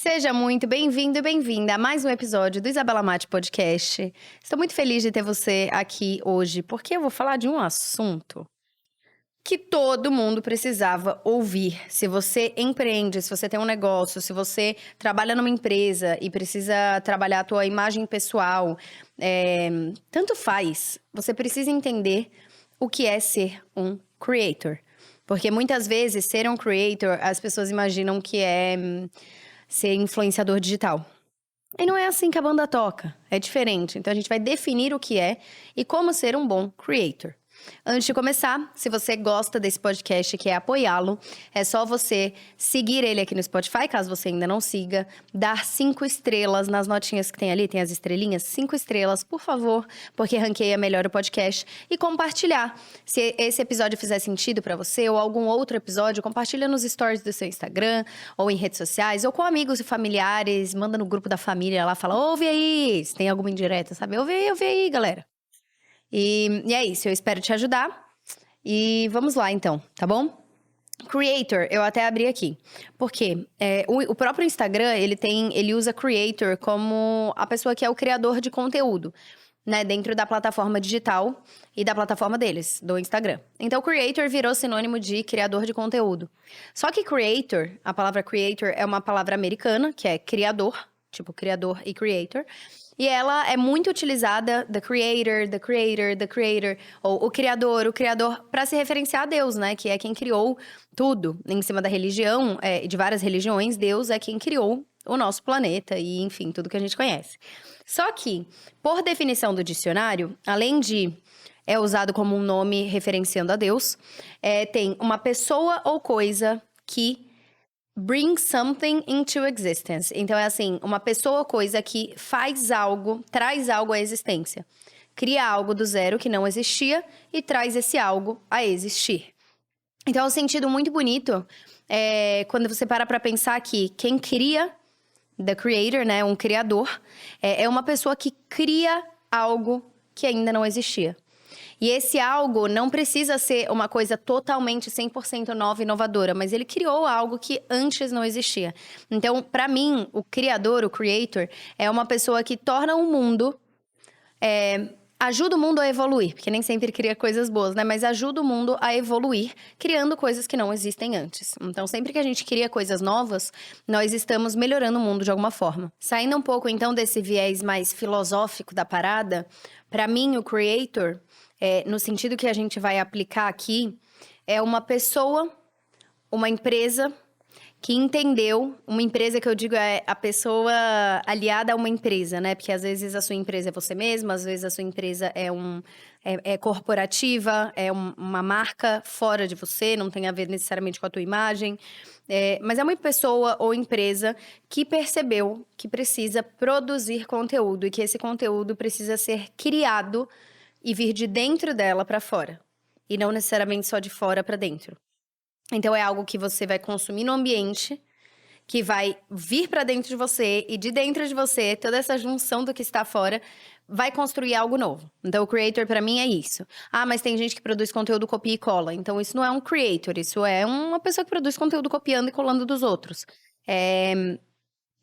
Seja muito bem-vindo e bem-vinda a mais um episódio do Isabela Mate Podcast. Estou muito feliz de ter você aqui hoje, porque eu vou falar de um assunto que todo mundo precisava ouvir. Se você empreende, se você tem um negócio, se você trabalha numa empresa e precisa trabalhar a tua imagem pessoal, tanto faz. Você precisa entender o que é ser um creator. Porque muitas vezes, ser um creator, as pessoas imaginam que é ser influenciador digital. E não é assim que a banda toca, é diferente. Então a gente vai definir o que é e como ser um bom creator. Antes de começar, se você gosta desse podcast e quer apoiá-lo, é só você seguir ele aqui no Spotify, caso você ainda não siga, dar 5 estrelas nas notinhas que tem ali, tem as estrelinhas, 5 estrelas, por favor, porque ranqueia melhor o podcast, e compartilhar. Se esse episódio fizer sentido pra você ou algum outro episódio, compartilha nos stories do seu Instagram, ou em redes sociais, ou com amigos e familiares, manda no grupo da família lá, fala, ouve aí, se tem alguma indireta, sabe? Ouve aí, galera. E é isso, eu espero te ajudar. E vamos lá, então, tá bom? Creator, eu até abri aqui. Porque o próprio Instagram, ele usa creator como a pessoa que é o criador de conteúdo, né? Dentro da plataforma digital e da plataforma deles, do Instagram. Então, creator virou sinônimo de criador de conteúdo. Só que creator, a palavra creator é uma palavra americana, que é criador, tipo criador e creator. E ela é muito utilizada, the creator, ou o criador, para se referenciar a Deus, né? Que é quem criou tudo em cima da religião, de várias religiões, Deus é quem criou o nosso planeta e, enfim, tudo que a gente conhece. Só que, por definição do dicionário, além de é usado como um nome referenciando a Deus, tem uma pessoa ou coisa que bring something into existence. Então, é assim, uma pessoa ou coisa que faz algo, traz algo à existência. Cria algo do zero que não existia e traz esse algo a existir. Então, é um sentido muito bonito quando você para pra pensar que quem cria, the creator, né, um criador, é uma pessoa que cria algo que ainda não existia. E esse algo não precisa ser uma coisa totalmente 100% nova e inovadora, mas ele criou algo que antes não existia. Então, para mim, o criador, o creator, é uma pessoa que torna o mundo... ajuda o mundo a evoluir, porque nem sempre cria coisas boas, né? Mas ajuda o mundo a evoluir, criando coisas que não existem antes. Então, sempre que a gente cria coisas novas, nós estamos melhorando o mundo de alguma forma. Saindo um pouco, então, desse viés mais filosófico da parada, para mim, o creator... no sentido que a gente vai aplicar aqui, é uma pessoa, uma empresa que entendeu, uma empresa que eu digo é a pessoa aliada a uma empresa, né? Porque às vezes a sua empresa é você mesma, às vezes a sua empresa é corporativa, uma marca fora de você, não tem a ver necessariamente com a tua imagem. Mas é uma pessoa ou empresa que percebeu que precisa produzir conteúdo e que esse conteúdo precisa ser criado e vir de dentro dela para fora. E não necessariamente só de fora para dentro. Então, é algo que você vai consumir no ambiente, que vai vir para dentro de você, e de dentro de você, toda essa junção do que está fora, vai construir algo novo. Então, o creator, para mim, é isso. Ah, mas tem gente que produz conteúdo copia e cola. Então, isso não é um creator, isso é uma pessoa que produz conteúdo copiando e colando dos outros.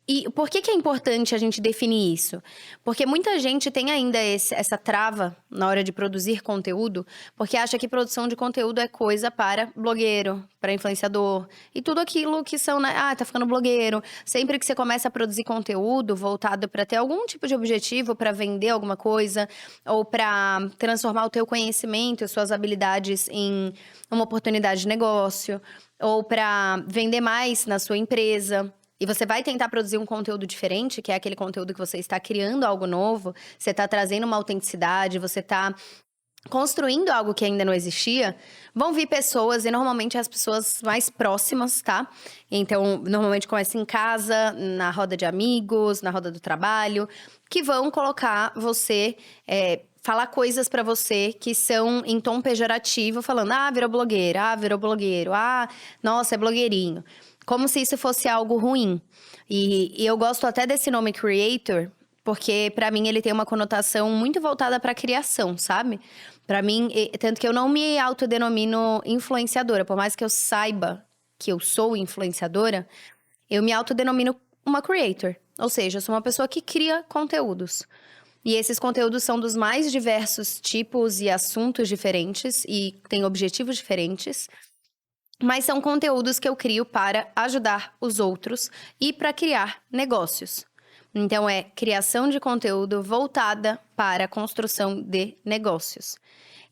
E por que é importante a gente definir isso? Porque muita gente tem ainda essa trava na hora de produzir conteúdo, porque acha que produção de conteúdo é coisa para blogueiro, para influenciador, e tudo aquilo que são, né? Ah, tá ficando blogueiro. Sempre que você começa a produzir conteúdo voltado para ter algum tipo de objetivo, para vender alguma coisa, ou para transformar o teu conhecimento e suas habilidades em uma oportunidade de negócio, ou para vender mais na sua empresa. E você vai tentar produzir um conteúdo diferente, que é aquele conteúdo que você está criando algo novo, você está trazendo uma autenticidade, você está construindo algo que ainda não existia, vão vir pessoas, e normalmente as pessoas mais próximas, tá? Então, normalmente começa em casa, na roda de amigos, na roda do trabalho, que vão colocar você... falar coisas pra você que são em tom pejorativo, falando, ah, virou blogueira, ah, virou blogueiro, ah, nossa, é blogueirinho. Como se isso fosse algo ruim. E eu gosto até desse nome creator, porque pra mim ele tem uma conotação muito voltada pra criação, sabe? Pra mim, tanto que eu não me autodenomino influenciadora, por mais que eu saiba que eu sou influenciadora, eu me autodenomino uma creator. Ou seja, eu sou uma pessoa que cria conteúdos. E esses conteúdos são dos mais diversos tipos e assuntos diferentes e têm objetivos diferentes. Mas são conteúdos que eu crio para ajudar os outros e para criar negócios. Então, é criação de conteúdo voltada para a construção de negócios.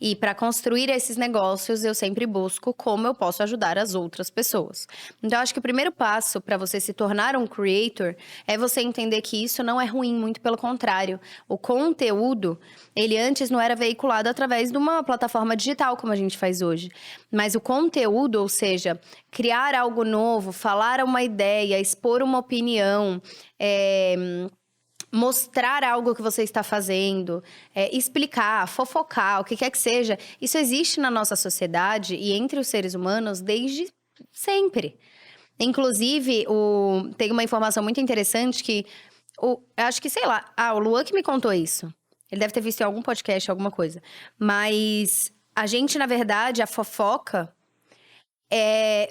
E para construir esses negócios, eu sempre busco como eu posso ajudar as outras pessoas. Então, acho que o primeiro passo para você se tornar um creator é você entender que isso não é ruim, muito pelo contrário. O conteúdo, ele antes não era veiculado através de uma plataforma digital, como a gente faz hoje. Mas o conteúdo, ou seja, criar algo novo, falar uma ideia, expor uma opinião, mostrar algo que você está fazendo, explicar, fofocar, o que quer que seja. Isso existe na nossa sociedade e entre os seres humanos desde sempre. Inclusive, tem uma informação muito interessante que, acho que, sei lá, o Luan que me contou isso. Ele deve ter visto em algum podcast, alguma coisa. Mas a gente, na verdade, a fofoca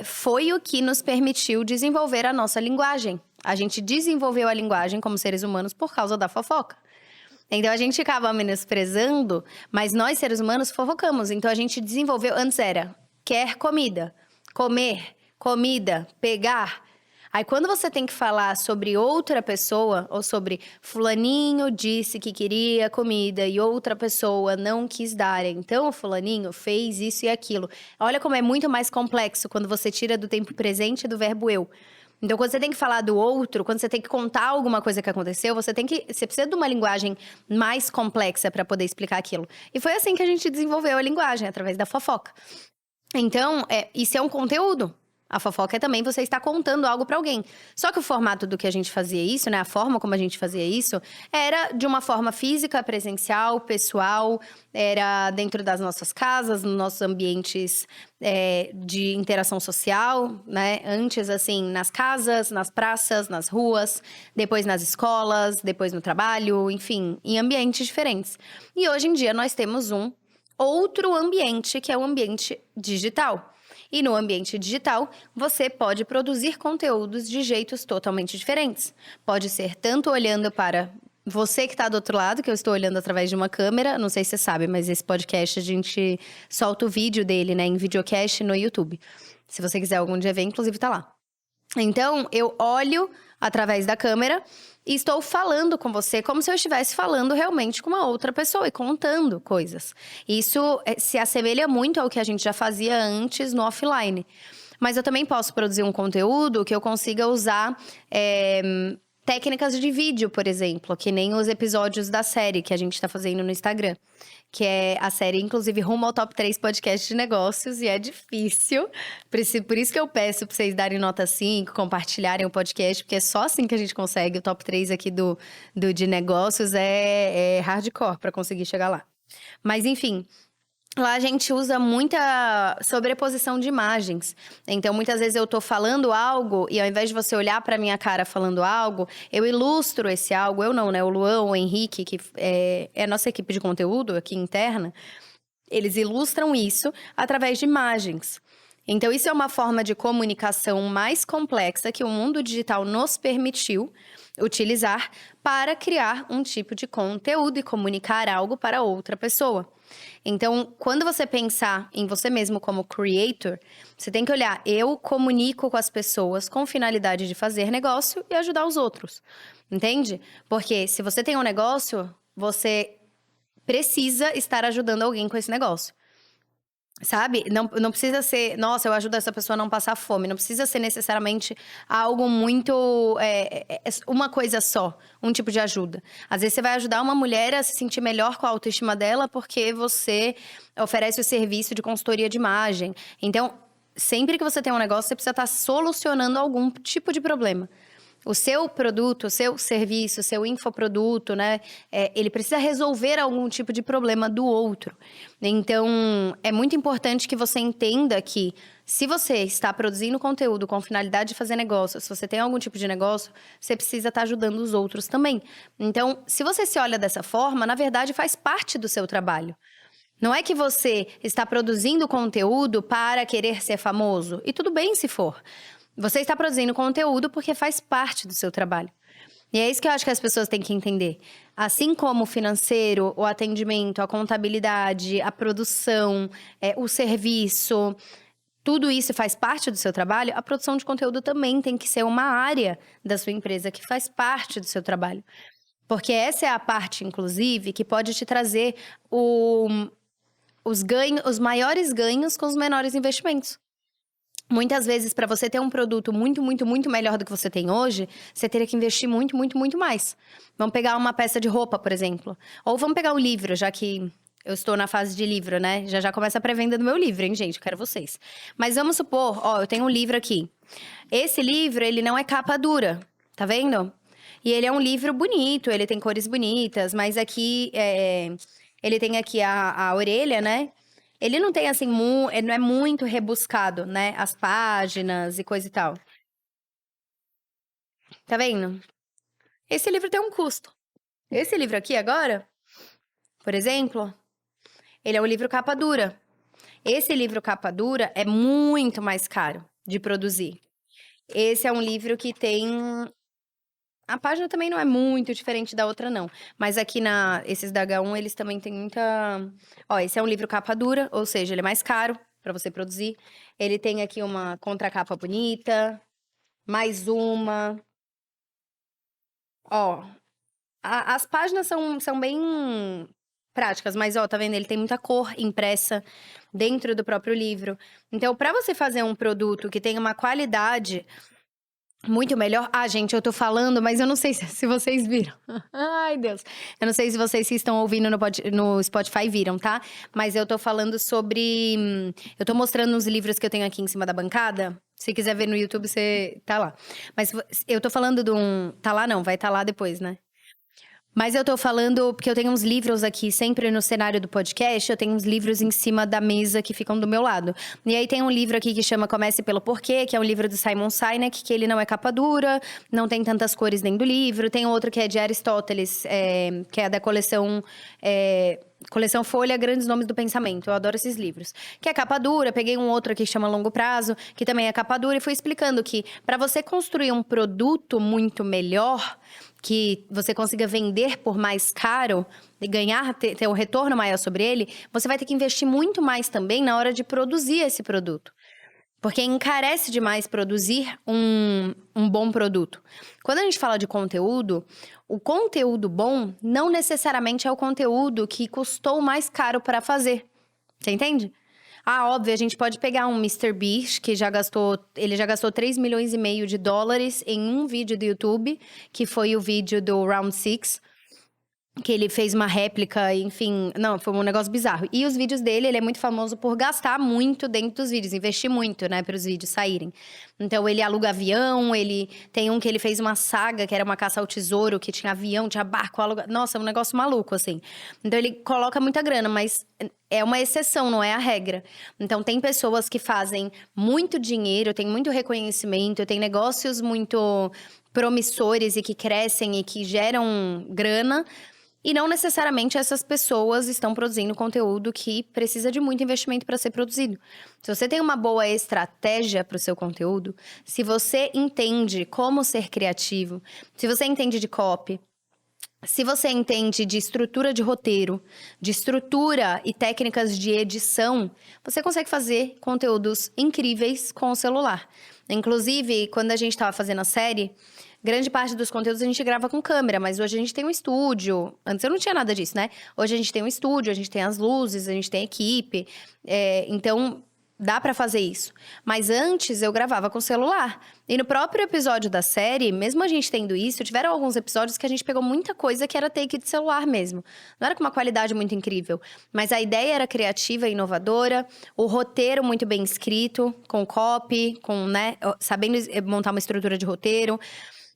foi o que nos permitiu desenvolver a nossa linguagem. A gente desenvolveu a linguagem como seres humanos por causa da fofoca. Então, a gente acaba menosprezando, mas nós, seres humanos, fofocamos. Então, a gente desenvolveu... Antes era, quer comida, comer, comida, pegar. Aí, quando você tem que falar sobre outra pessoa, ou sobre fulaninho disse que queria comida e outra pessoa não quis dar, então o fulaninho fez isso e aquilo. Olha como é muito mais complexo quando você tira do tempo presente do verbo eu. Então, quando você tem que falar do outro, quando você tem que contar alguma coisa que aconteceu, você precisa de uma linguagem mais complexa para poder explicar aquilo. E foi assim que a gente desenvolveu a linguagem, através da fofoca. Então, isso é um conteúdo. A fofoca é também você estar contando algo para alguém. Só que o formato do que a gente fazia isso, né? A forma como a gente fazia isso, era de uma forma física, presencial, pessoal. Era dentro das nossas casas, nos nossos ambientes de interação social, né? Antes, assim, nas casas, nas praças, nas ruas. Depois nas escolas, depois no trabalho, enfim, em ambientes diferentes. E hoje em dia nós temos um outro ambiente, que é o ambiente digital. E no ambiente digital, você pode produzir conteúdos de jeitos totalmente diferentes. Pode ser tanto olhando para você que está do outro lado, que eu estou olhando através de uma câmera. Não sei se você sabe, mas esse podcast a gente solta o vídeo dele, né, em videocast no YouTube. Se você quiser algum dia ver, inclusive tá lá. Então, eu olho através da câmera e estou falando com você como se eu estivesse falando realmente com uma outra pessoa e contando coisas. Isso se assemelha muito ao que a gente já fazia antes no offline. Mas eu também posso produzir um conteúdo que eu consiga usar técnicas de vídeo, por exemplo, que nem os episódios da série que a gente está fazendo no Instagram. Que é a série, inclusive, rumo ao top 3 podcast de negócios, e é difícil. Por isso que eu peço pra vocês darem nota 5, compartilharem o podcast, porque é só assim que a gente consegue. O top 3 aqui do de negócios é hardcore pra conseguir chegar lá. Mas, enfim, lá a gente usa muita sobreposição de imagens. Então, muitas vezes eu tô falando algo e ao invés de você olhar pra minha cara falando algo, eu ilustro esse algo. Eu não, né? O Luan, o Henrique, que é a nossa equipe de conteúdo aqui interna, eles ilustram isso através de imagens. Então, isso é uma forma de comunicação mais complexa que o mundo digital nos permitiu utilizar para criar um tipo de conteúdo e comunicar algo para outra pessoa. Então, quando você pensar em você mesmo como creator, você tem que olhar, eu comunico com as pessoas com finalidade de fazer negócio e ajudar os outros, entende? Porque se você tem um negócio, você precisa estar ajudando alguém com esse negócio. Sabe? Não precisa ser, nossa, eu ajudo essa pessoa a não passar fome. Não precisa ser necessariamente algo muito, uma coisa só, um tipo de ajuda. Às vezes você vai ajudar uma mulher a se sentir melhor com a autoestima dela porque você oferece o serviço de consultoria de imagem. Então, sempre que você tem um negócio, você precisa estar solucionando algum tipo de problema. O seu produto, o seu serviço, o seu infoproduto, né? Ele precisa resolver algum tipo de problema do outro. Então, é muito importante que você entenda que se você está produzindo conteúdo com finalidade de fazer negócio, se você tem algum tipo de negócio, você precisa estar ajudando os outros também. Então, se você se olha dessa forma, na verdade faz parte do seu trabalho. Não é que você está produzindo conteúdo para querer ser famoso. E tudo bem se for. Você está produzindo conteúdo porque faz parte do seu trabalho. E é isso que eu acho que as pessoas têm que entender. Assim como o financeiro, o atendimento, a contabilidade, a produção, o serviço, tudo isso faz parte do seu trabalho, a produção de conteúdo também tem que ser uma área da sua empresa que faz parte do seu trabalho. Porque essa é a parte, inclusive, que pode te trazer os maiores ganhos com os menores investimentos. Muitas vezes, para você ter um produto muito, muito, muito melhor do que você tem hoje, você teria que investir muito, muito, muito mais. Vamos pegar uma peça de roupa, por exemplo. Ou vamos pegar um livro, já que eu estou na fase de livro, né? Já começa a pré-venda do meu livro, hein, gente? Eu quero vocês. Mas vamos supor, ó, eu tenho um livro aqui. Esse livro, ele não é capa dura, tá vendo? E ele é um livro bonito, ele tem cores bonitas, mas aqui, ele tem aqui a orelha, né? Ele não tem, assim, ele não é muito rebuscado, né? As páginas e coisa e tal. Tá vendo? Esse livro tem um custo. Esse livro aqui agora, por exemplo, ele é um livro capa dura. Esse livro capa dura é muito mais caro de produzir. Esse é um livro que tem... A página também não é muito diferente da outra, não. Mas aqui esses da H1, eles também têm muita... Ó, esse é um livro capa dura, ou seja, ele é mais caro para você produzir. Ele tem aqui uma contracapa bonita, mais uma. Ó, as páginas são bem práticas, mas ó, tá vendo? Ele tem muita cor impressa dentro do próprio livro. Então, para você fazer um produto que tenha uma qualidade muito melhor. Ah, gente, eu tô falando, mas eu não sei se vocês viram. Ai, Deus. Eu não sei se vocês que estão ouvindo no Spotify viram, tá? Mas eu tô falando sobre... Eu tô mostrando os livros que eu tenho aqui em cima da bancada. Se quiser ver no YouTube, você tá lá. Mas eu tô falando de um... Tá lá não, vai tá lá depois, né? Mas eu tô falando, porque eu tenho uns livros aqui, sempre no cenário do podcast, eu tenho uns livros em cima da mesa que ficam do meu lado. E aí tem um livro aqui que chama Comece pelo Porquê, que é um livro do Simon Sinek, que ele não é capa dura, não tem tantas cores dentro do livro. Tem outro que é de Aristóteles, que é da coleção Folha, Grandes Nomes do Pensamento. Eu adoro esses livros. Que é capa dura, peguei um outro aqui que chama Longo Prazo, que também é capa dura, e fui explicando que para você construir um produto muito melhor, que você consiga vender por mais caro e ter um retorno maior sobre ele, você vai ter que investir muito mais também na hora de produzir esse produto. Porque encarece demais produzir um bom produto. Quando a gente fala de conteúdo, o conteúdo bom não necessariamente é o conteúdo que custou mais caro para fazer. Você entende? Ah, óbvio, a gente pode pegar um MrBeast, que ele já gastou 3 milhões e meio de dólares em um vídeo do YouTube, que foi o vídeo do Round 6, que ele fez uma réplica, enfim... Não, foi um negócio bizarro. E os vídeos dele, ele é muito famoso por gastar muito dentro dos vídeos, investir muito, né, para os vídeos saírem. Então, ele aluga avião, tem um que ele fez uma saga, que era uma caça ao tesouro, que tinha avião, tinha barco, Nossa, um negócio maluco, assim. Então, ele coloca muita grana, mas é uma exceção, não é a regra. Então, tem pessoas que fazem muito dinheiro, tem muito reconhecimento, tem negócios muito promissores e que crescem e que geram grana. E não necessariamente essas pessoas estão produzindo conteúdo que precisa de muito investimento para ser produzido. Se você tem uma boa estratégia para o seu conteúdo, se você entende como ser criativo, se você entende de copy, se você entende de estrutura de roteiro, de estrutura e técnicas de edição, você consegue fazer conteúdos incríveis com o celular. Inclusive, quando a gente estava fazendo a série, grande parte dos conteúdos a gente grava com câmera, mas hoje a gente tem um estúdio. Antes eu não tinha nada disso, né? Hoje a gente tem um estúdio, a gente tem as luzes, a gente tem equipe. Então, dá pra fazer isso. Mas antes eu gravava com celular. E no próprio episódio da série, mesmo a gente tendo isso, tiveram alguns episódios que a gente pegou muita coisa que era take de celular mesmo. Não era com uma qualidade muito incrível. Mas a ideia era criativa e inovadora. O roteiro muito bem escrito, com copy, né, sabendo montar uma estrutura de roteiro.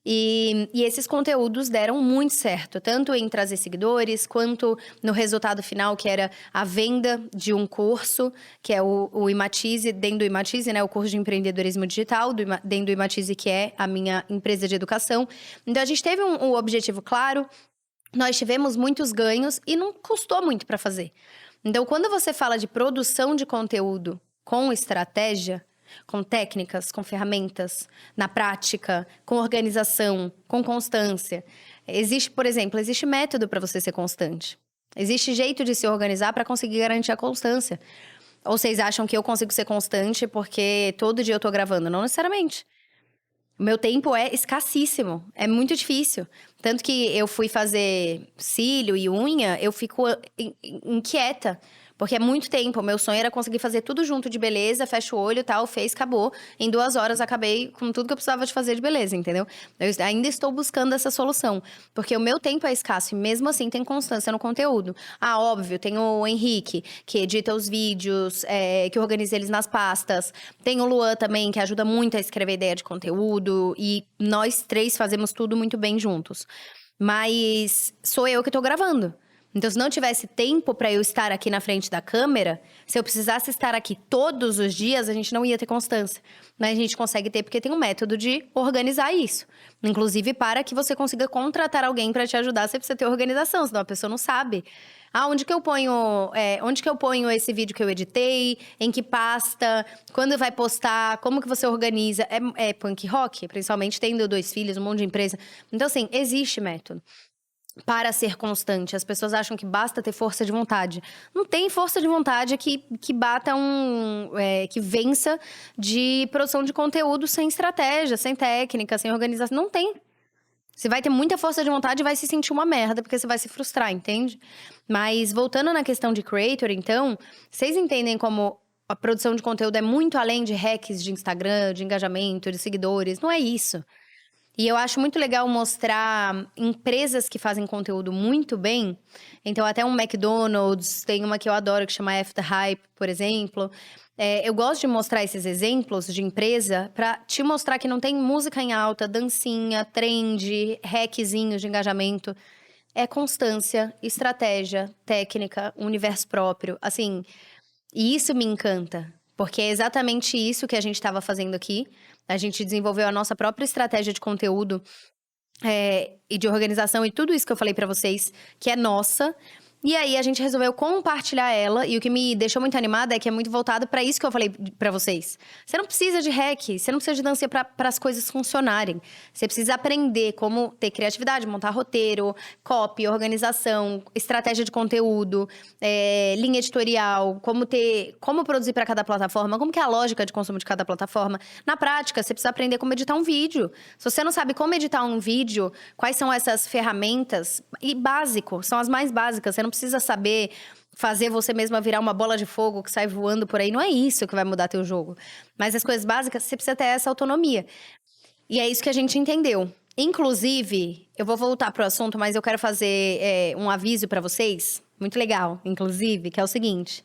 E esses conteúdos deram muito certo, tanto em trazer seguidores, quanto no resultado final, que era a venda de um curso, que é o Imatize, dentro do Imatize, né? O curso de empreendedorismo digital, dentro do Imatize, que é a minha empresa de educação. Então, a gente teve um objetivo claro, nós tivemos muitos ganhos e não custou muito para fazer. Então, quando você fala de produção de conteúdo com estratégia, com técnicas, com ferramentas, na prática, com organização, com constância. Existe, por exemplo, existe método para você ser constante. Existe jeito de se organizar para conseguir garantir a constância. Ou vocês acham que eu consigo ser constante porque todo dia eu tô gravando? Não necessariamente. O meu tempo é escassíssimo, é muito difícil. Tanto que eu fui fazer cílio e unha, eu fico inquieta. Porque é muito tempo, meu sonho era conseguir fazer tudo junto de beleza, fecha o olho e tal, fez, acabou. Em 2 horas acabei com tudo que eu precisava de fazer de beleza, entendeu? Eu ainda estou buscando essa solução. Porque o meu tempo é escasso e mesmo assim tem constância no conteúdo. Ah, óbvio, tem o Henrique, que edita os vídeos, que organiza eles nas pastas. Tem o Luan também, que ajuda muito a escrever ideia de conteúdo. E nós 3 fazemos tudo muito bem juntos. Mas sou eu que tô gravando. Então, se não tivesse tempo para eu estar aqui na frente da câmera, se eu precisasse estar aqui todos os dias, a gente não ia ter constância. Mas a gente consegue ter porque tem um método de organizar isso. Inclusive, para que você consiga contratar alguém para te ajudar, você precisa ter organização, senão a pessoa não sabe. Ah, onde que eu ponho esse vídeo que eu editei? Em que pasta? Quando vai postar? Como que você organiza? É punk rock? Principalmente tendo 2 filhos, um monte de empresa. Então, assim, existe método para ser constante. As pessoas acham que basta ter força de vontade. Não tem força de vontade que bata que vença de produção de conteúdo sem estratégia, sem técnica, sem organização. Não tem. Você vai ter muita força de vontade e vai se sentir uma merda, porque você vai se frustrar, entende? Mas voltando na questão de creator, então, vocês entendem como a produção de conteúdo é muito além de hacks de Instagram, de engajamento, de seguidores. Não é isso. E eu acho muito legal mostrar empresas que fazem conteúdo muito bem. Então, até um McDonald's, tem uma que eu adoro que chama After Hype, por exemplo. Eu gosto de mostrar esses exemplos de empresa para te mostrar que não tem música em alta, dancinha, trend, hackzinhos de engajamento. É constância, estratégia, técnica, um universo próprio. Assim, e isso me encanta, porque é exatamente isso que a gente estava fazendo aqui. A gente desenvolveu a nossa própria estratégia de conteúdo e de organização e tudo isso que eu falei pra vocês, que é nossa. E aí a gente resolveu compartilhar ela, e o que me deixou muito animada é que é muito voltado pra isso que eu falei pra vocês. Você não precisa de hack, você não precisa de dança para as coisas funcionarem. Você precisa aprender como ter criatividade, montar roteiro, copy, organização, estratégia de conteúdo, linha editorial, como produzir pra cada plataforma, como que é a lógica de consumo de cada plataforma. Na prática, você precisa aprender como editar um vídeo. Se você não sabe como editar um vídeo, quais são essas ferramentas, e básico, são as mais básicas, você não precisa saber fazer você mesma virar uma bola de fogo que sai voando por aí. Não é isso que vai mudar teu jogo. Mas as coisas básicas, você precisa ter essa autonomia. E é isso que a gente entendeu. Inclusive, eu vou voltar pro assunto, mas eu quero fazer um aviso pra vocês. Muito legal, inclusive, que é o seguinte.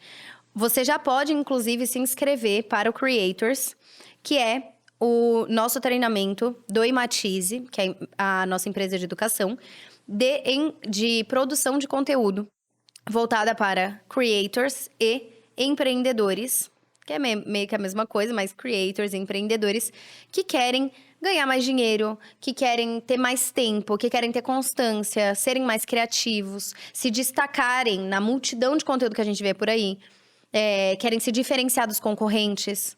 Você já pode, inclusive, se inscrever para o Creators, que é o nosso treinamento do Imatize, que é a nossa empresa de educação, de produção de conteúdo, voltada para creators e empreendedores, que é meio que a mesma coisa, mas creators e empreendedores que querem ganhar mais dinheiro, que querem ter mais tempo, que querem ter constância, serem mais criativos, se destacarem na multidão de conteúdo que a gente vê por aí, querem se diferenciar dos concorrentes,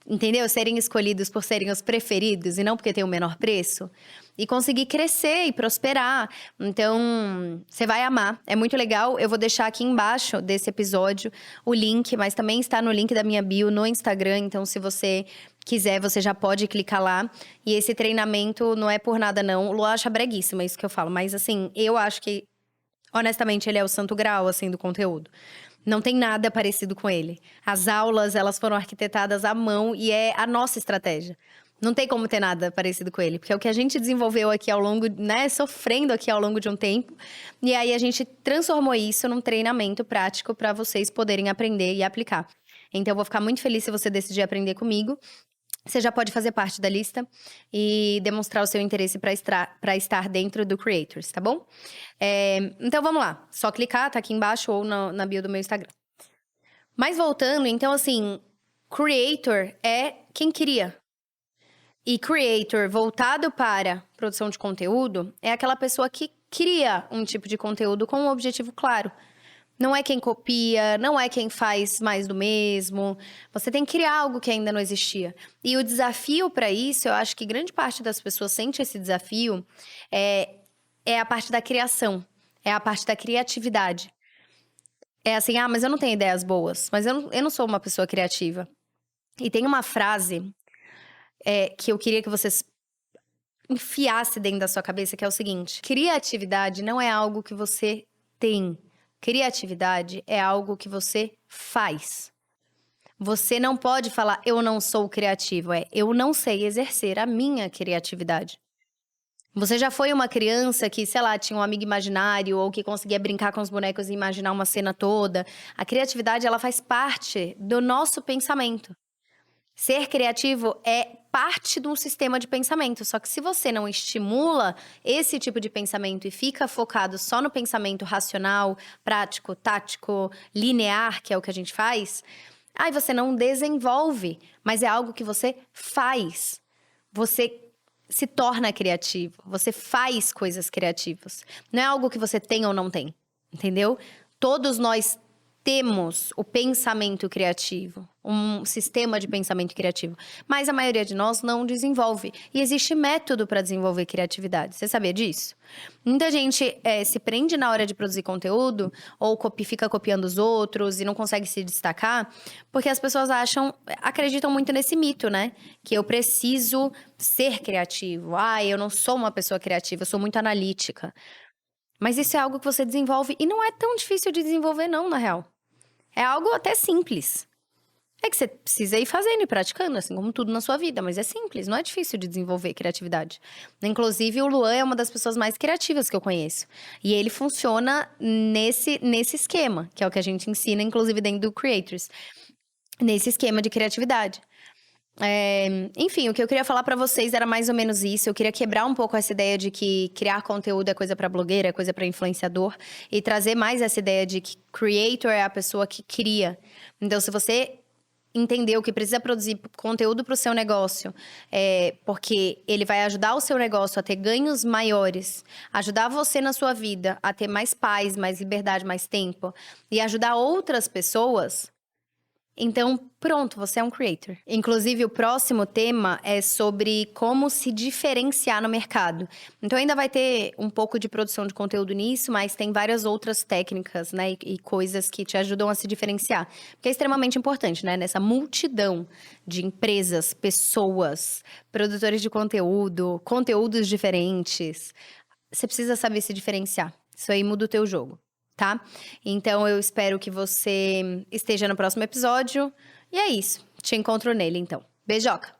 entendeu? Serem escolhidos por serem os preferidos e não porque tem o menor preço. E conseguir crescer e prosperar. Então, você vai amar. É muito legal. Eu vou deixar aqui embaixo desse episódio o link, mas também está no link da minha bio no Instagram. Então, se você quiser, você já pode clicar lá. E esse treinamento não é por nada, não. O Lu acha breguíssimo, é isso que eu falo. Mas, assim, eu acho que, honestamente, ele é o santo grau, assim, do conteúdo. Não tem nada parecido com ele. As aulas, elas foram arquitetadas à mão e é a nossa estratégia. Não tem como ter nada parecido com ele, porque é o que a gente desenvolveu aqui ao longo, né, sofrendo aqui ao longo de um tempo. E aí a gente transformou isso num treinamento prático para vocês poderem aprender e aplicar. Então eu vou ficar muito feliz se você decidir aprender comigo. Você já pode fazer parte da lista e demonstrar o seu interesse para estar dentro do Creators, tá bom? Então vamos lá, só clicar, tá aqui embaixo ou na bio do meu Instagram. Mas voltando, então assim, Creator é quem cria. E Creator voltado para produção de conteúdo é aquela pessoa que cria um tipo de conteúdo com um objetivo claro. Não é quem copia, não é quem faz mais do mesmo. Você tem que criar algo que ainda não existia. E o desafio para isso, eu acho que grande parte das pessoas sente esse desafio, é a parte da criação, é a parte da criatividade. É assim, mas eu não tenho ideias boas, mas eu não sou uma pessoa criativa. E tem uma frase que eu queria que vocês enfiassem dentro da sua cabeça, que é o seguinte: criatividade não é algo que você tem. Criatividade é algo que você faz. Você não pode falar, eu não sou criativo. Eu não sei exercer a minha criatividade. Você já foi uma criança que, sei lá, tinha um amigo imaginário ou que conseguia brincar com os bonecos e imaginar uma cena toda? A criatividade, ela faz parte do nosso pensamento. Ser criativo é parte de um sistema de pensamento, só que se você não estimula esse tipo de pensamento e fica focado só no pensamento racional, prático, tático, linear, que é o que a gente faz, aí você não desenvolve, mas é algo que você faz. Você se torna criativo, você faz coisas criativas. Não é algo que você tem ou não tem, entendeu? Todos nós temos o pensamento criativo, um sistema de pensamento criativo, mas a maioria de nós não desenvolve. E existe método para desenvolver criatividade. Você sabia disso? Muita gente se prende na hora de produzir conteúdo ou fica copiando os outros e não consegue se destacar, porque as pessoas acreditam muito nesse mito, né? Que eu preciso ser criativo. Eu não sou uma pessoa criativa, eu sou muito analítica. Mas isso é algo que você desenvolve e não é tão difícil de desenvolver não, na real. É algo até simples. É que você precisa ir fazendo e praticando, assim como tudo na sua vida. Mas é simples, não é difícil de desenvolver criatividade. Inclusive, o Luan é uma das pessoas mais criativas que eu conheço. E ele funciona nesse esquema, que é o que a gente ensina, inclusive dentro do Creators. Nesse esquema de criatividade. Enfim, o que eu queria falar pra vocês era mais ou menos isso. Eu queria quebrar um pouco essa ideia de que criar conteúdo é coisa pra blogueira, é coisa pra influenciador, e trazer mais essa ideia de que creator é a pessoa que cria. Então, se você entendeu que precisa produzir conteúdo pro seu negócio, porque ele vai ajudar o seu negócio a ter ganhos maiores, ajudar você na sua vida a ter mais paz, mais liberdade, mais tempo, e ajudar outras pessoas. Então, pronto, você é um creator. Inclusive, o próximo tema é sobre como se diferenciar no mercado. Então, ainda vai ter um pouco de produção de conteúdo nisso, mas tem várias outras técnicas, né, e coisas que te ajudam a se diferenciar. Porque é extremamente importante, né, nessa multidão de empresas, pessoas, produtores de conteúdo, conteúdos diferentes. Você precisa saber se diferenciar. Isso aí muda o teu jogo. Tá? Então, eu espero que você esteja no próximo episódio. E é isso. Te encontro nele, então. Beijoca!